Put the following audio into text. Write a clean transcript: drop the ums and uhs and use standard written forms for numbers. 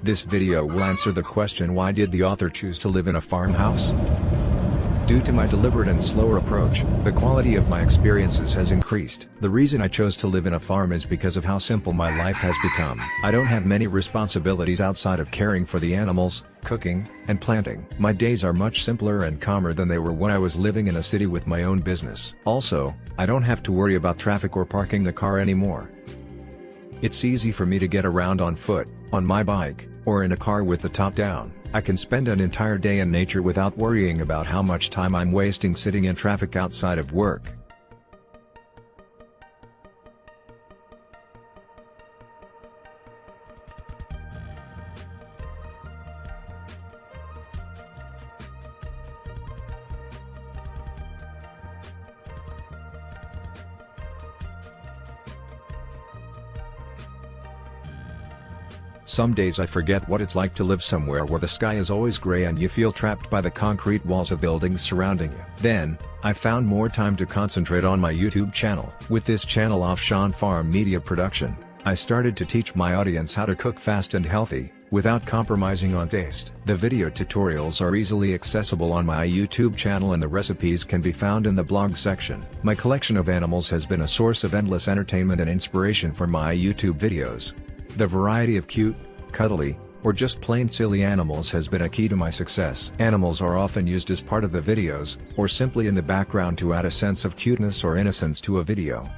This video will answer the question, why did the author choose to live in a farmhouse? Due to my deliberate and slower approach, the quality of my experiences has increased. The reason I chose to live in a farm is because of how simple my life has become. I don't have many responsibilities outside of caring for the animals, cooking, and planting. My days are much simpler and calmer than they were when I was living in a city with my own business. Also, I don't have to worry about traffic or parking the car anymore. It's easy for me to get around on foot, on my bike, or in a car with the top down. I can spend an entire day in nature without worrying about how much time I'm wasting sitting in traffic outside of work. Some days I forget what it's like to live somewhere where the sky is always gray and you feel trapped by the concrete walls of buildings surrounding you. Then, I found more time to concentrate on my YouTube channel. With this channel of Sean Farm Media Production, I started to teach my audience how to cook fast and healthy, without compromising on taste. The video tutorials are easily accessible on my YouTube channel and the recipes can be found in the blog section. My collection of animals has been a source of endless entertainment and inspiration for my YouTube videos. The variety of cute, cuddly, or just plain silly animals has been a key to my success. Animals are often used as part of the videos, or simply in the background to add a sense of cuteness or innocence to a video.